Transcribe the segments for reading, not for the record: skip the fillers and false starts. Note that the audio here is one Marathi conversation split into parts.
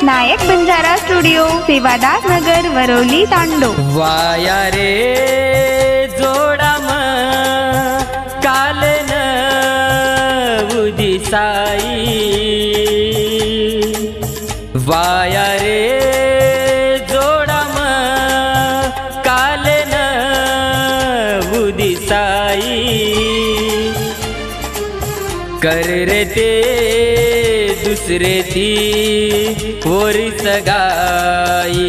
नायक बंजारा स्टुडिओ, सेवादास नगर, वरवली, तांडो। वाया रे जोडाम कालन उदी साई, वाया रे जोडाम कालन उदी साई, कर रे ते दुसरे ती ओरी सगाई,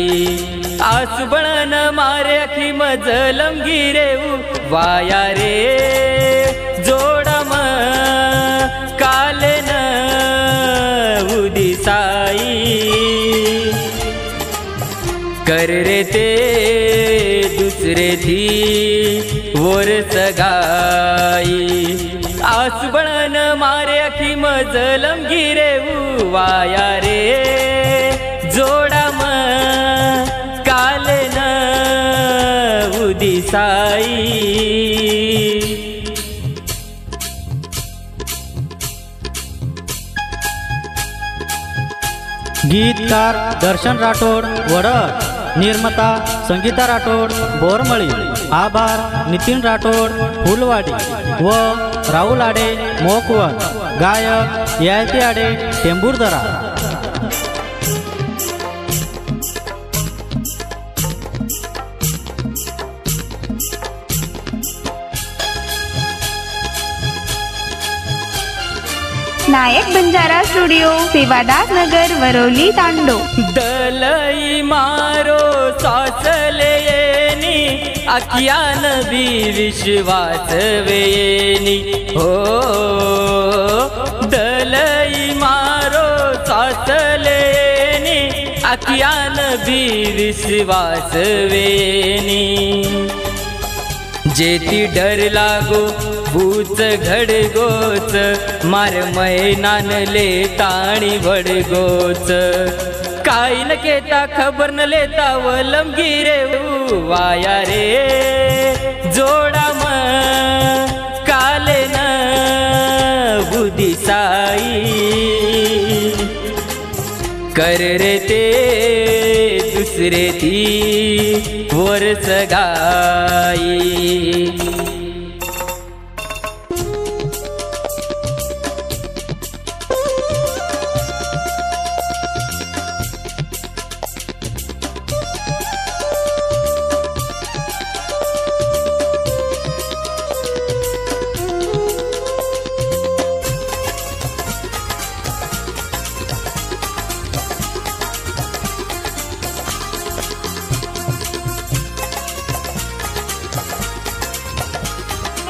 आसबळन मारे अखी मजलम गिरे वाया रे जोडम कालन उदी साई, कर रे ते दुसरे थी ओर सगाई, आसबळन मारे अखी मजलम गिरे वाया रे जोडाम कालन उदी साई। गीतकार दर्शन राठोड वडद, निर्माता संगीता राठोड बोरमळी, आभार नितीन राठोड फुलवाडी व राहुल आडे मोकवन, गायक यायती आडे टेंभुर्दरा। नायक बंजारा स्टुडिओ, सेवादास नगर, वरवली, तांडो। दलई मारो सासले येनी, अखियान भी विश्वास वेनी हो, दलई मारो सासले येनी, अखियान भी विश्वास वेनी, जेती डर लागो भूत घडगोच, मार मैनान ले ताणी भडगोच, काही न केता खबर न लेता वलम गिरे वाया रे जोडाम कालन बुदी साई, कर रे ते दुसरे थी वर सगाई।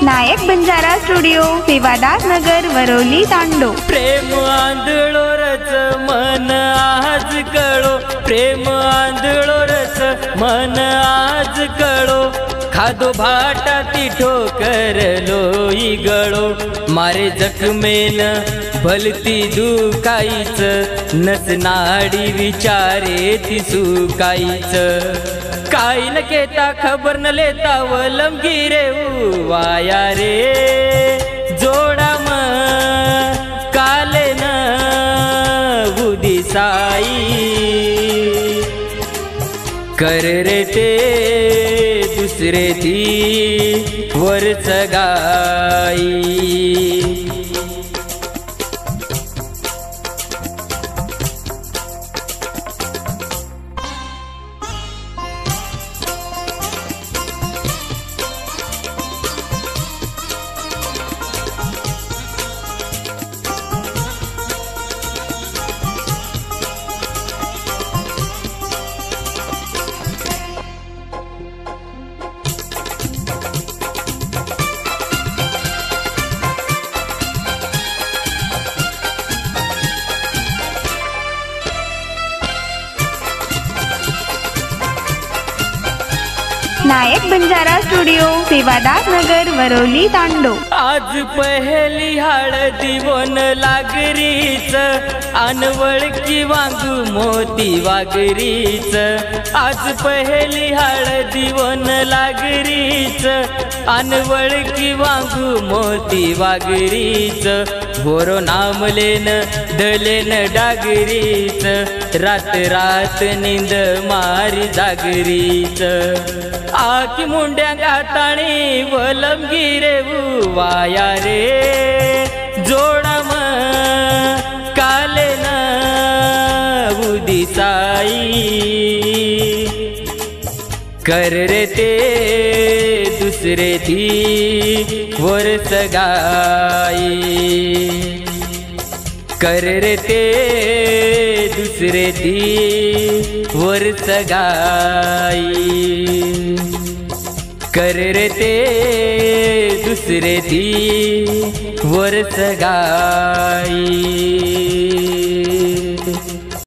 नायक बंजारा स्टुडिओ, सेवादास नगर, वरवली, तांडो। प्रेम आंधळो रच मन आज कळो, प्रेम आंधळो रच मन आज कळो, खादो भाटा ती ठोकरलो इगळो, मारे जखमेन भलती दुखाईच, नसनाडी विचारे ती सुकाईच, काही न केता खबर न लेता वलम गिरे वाया रे जोडाम कालन उदी साई, कर रे ते दुसरे थी वर सगाई। नायक बंजारा स्टुडिओ सेवादास नगर वरवली तांडो. आज पहिली हळदी वन लागरीच अनवळकी वांगू मोती वागरीच. आज पहिली हळदी वन लागरीच अनवळकी वांगू मोती वागरीच. भोरो नामलेन दलेन डागरीच रात रात निंद मारी जागरीच. आकी मुंड्या गाताणी वलम गिरे वाया रे जोडम कालेन उदिसाई. कर रे ते दुसरे थी वर्ष गाई. कर रे ते दुसरे थी वर्ष गाई. कर रे ते दुसरे थी वर्ष गाई.